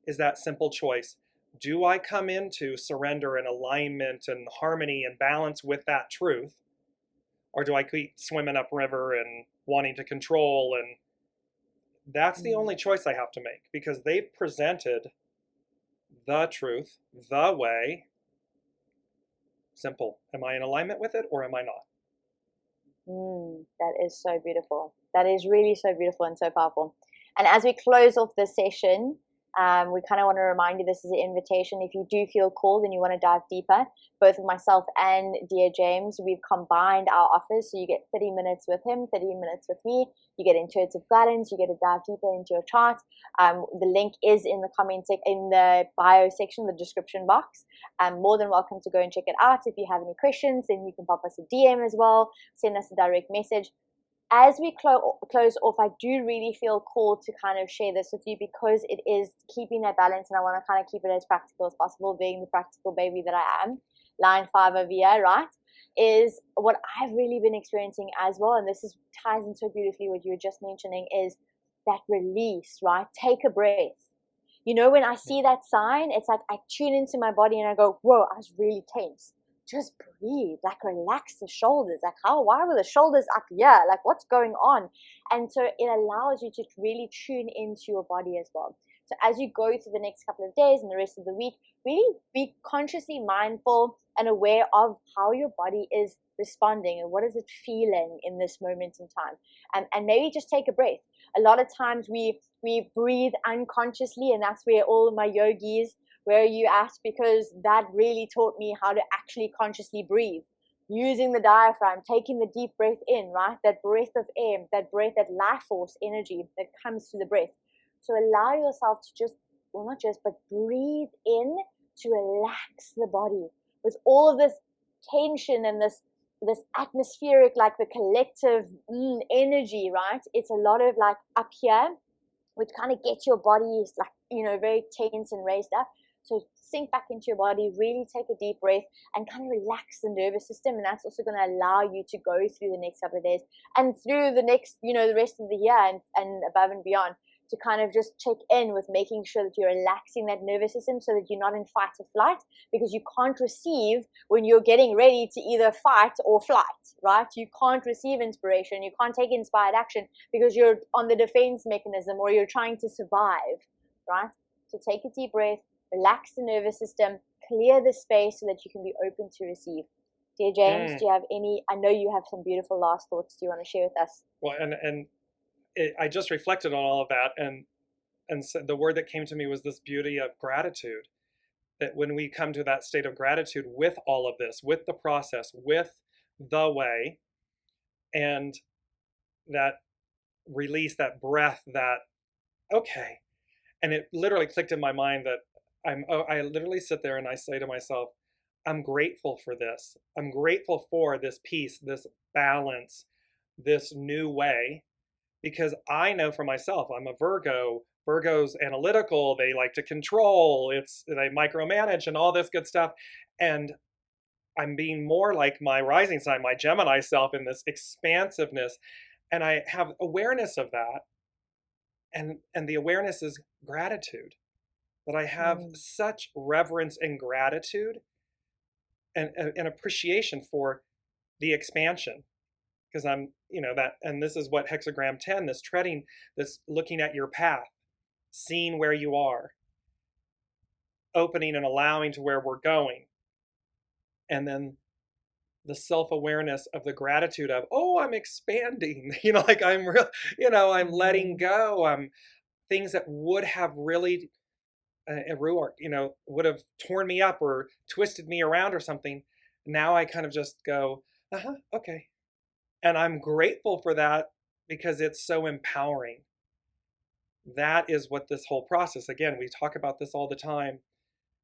is that simple choice. Do I come into surrender and alignment and harmony and balance with that truth? Or do I keep swimming upriver and wanting to control? And that's the only choice I have to make because they've presented the truth, the way. Simple. Am I in alignment with it or am I not?
That is so beautiful. That is really so beautiful and so powerful. And as we close off this session, we kind of want to remind you this is an invitation. If you do feel called and you want to dive deeper, both of myself and Dear James, we've combined our offers. So you get 30 minutes with him, 30 minutes with me. You get intuitive guidance. You get to dive deeper into your chart. The link is in the in the bio section, the description box. More than welcome to go and check it out. If you have any questions, then you can pop us a DM as well. Send us a direct message. As we close off, I do really feel called to kind of share this with you because it is keeping that balance, and I want to kind of keep it as practical as possible, being the practical baby that I am. Line 5 over here, right, is what I've really been experiencing as well, and ties in so beautifully what you were just mentioning, is that release, right? Take a breath. You know, when I see that sign, it's like I tune into my body and I go, whoa, I was really tense. Just breathe, like relax the shoulders. Like why were the shoulders up here? Like what's going on? And so it allows you to really tune into your body as well. So as you go through the next couple of days and the rest of the week, really be consciously mindful and aware of how your body is responding and what is it feeling in this moment in time. And maybe just take a breath. A lot of times we breathe unconsciously, and that's where all of my yogis, where are you at? Because that really taught me how to actually consciously breathe. Using the diaphragm, taking the deep breath in, right? That breath of air, that life force energy that comes through the breath. So allow yourself to but breathe in to relax the body. With all of this tension and this atmospheric, like the collective energy, right? It's a lot of like up here, which kind of gets your body like, very tense and raised up. So sink back into your body, really take a deep breath and kind of relax the nervous system. And that's also going to allow you to go through the next couple of days and through the next, the rest of the year and above and beyond, to kind of just check in with making sure that you're relaxing that nervous system so that you're not in fight or flight, because you can't receive when you're getting ready to either fight or flight, right? You can't receive inspiration. You can't take inspired action because you're on the defense mechanism or you're trying to survive, right? So take a deep breath. Relax the nervous system, clear the space so that you can be open to receive. Dear James, do you have I know you have some beautiful last thoughts. Do you want to share with us?
Well, I just reflected on all of that, and so the word that came to me was this beauty of gratitude. That when we come to that state of gratitude with all of this, with the process, with the way, and that release, that breath, that okay, and it literally clicked in my mind that I literally sit there and I say to myself, I'm grateful for this. I'm grateful for this peace, this balance, this new way, because I know for myself, I'm a Virgo. Virgo's analytical. They like to control. They micromanage and all this good stuff. And I'm being more like my rising sign, my Gemini self, in this expansiveness. And I have awareness of that. And the awareness is gratitude, that I have such reverence and gratitude and appreciation for the expansion. Because I'm, that, and this is what hexagram 10, this treading, this looking at your path, seeing where you are, opening and allowing to where we're going. And then the self-awareness of the gratitude of, oh, I'm expanding, like I'm real, I'm letting go. I'm things that would have really, would have torn me up or twisted me around or something. Now I kind of just go, okay. And I'm grateful for that because it's so empowering. That is what this whole process, again, we talk about this all the time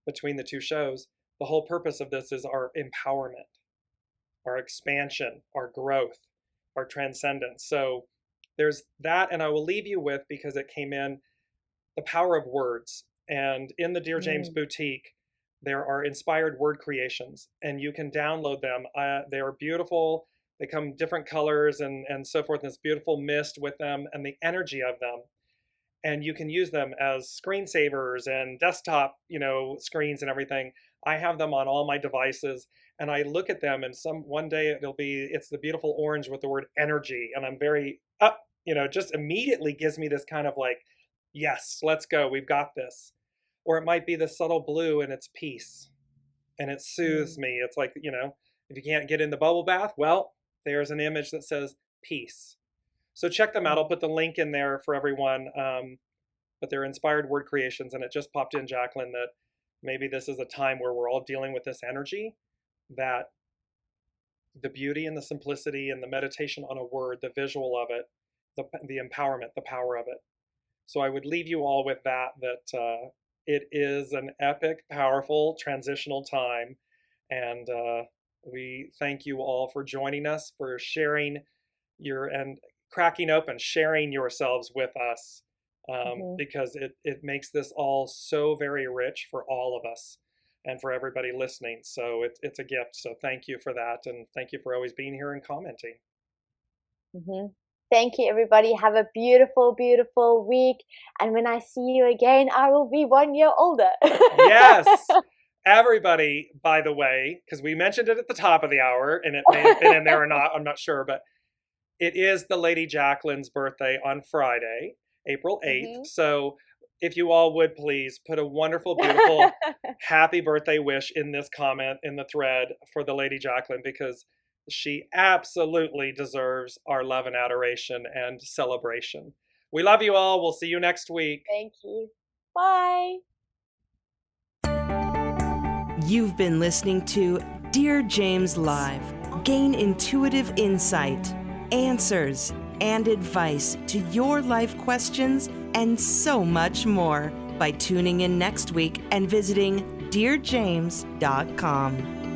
between the two shows. The whole purpose of this is our empowerment, our expansion, our growth, our transcendence. So there's that, and I will leave you with, because it came in, the power of words. And in the Dear James Boutique, there are inspired word creations, and you can download them. They are beautiful. They come different colors and so forth. And this beautiful mist with them and the energy of them. And you can use them as screensavers and desktop, screens and everything. I have them on all my devices, and I look at them, and one day it's the beautiful orange with the word energy, and I'm very just immediately gives me this kind of like, yes, let's go, we've got this. Or it might be the subtle blue, and it's peace, and it soothes me. It's like, if you can't get in the bubble bath, well, there's an image that says peace. So check them out. I'll put the link in there for everyone. But they're inspired word creations, and it just popped in, Jaclyn, that maybe this is a time where we're all dealing with this energy, that the beauty and the simplicity and the meditation on a word, the visual of it, the empowerment, the power of it. So I would leave you all with that it is an epic, powerful, transitional time. And we thank you all for joining us, for sharing and cracking open, sharing yourselves with us. Because it makes this all so very rich for all of us and for everybody listening. So it's a gift. So thank you for that. And thank you for always being here and commenting.
Thank you, everybody. Have a beautiful, beautiful week. And when I see you again, I will be 1 year older.
Yes. Everybody, by the way, because we mentioned it at the top of the hour, and it may have been in there or not, I'm not sure, but it is the Lady Jaclyn's birthday on Friday, April 8th. So if you all would please put a wonderful, beautiful happy birthday wish in this comment, in the thread for the Lady Jaclyn, because she absolutely deserves our love and adoration and celebration. We love you all. We'll see you next week.
Thank you. Bye.
You've been listening to Dear James Live. Gain intuitive insight, answers, and advice to your life questions and so much more by tuning in next week and visiting DearJames.com.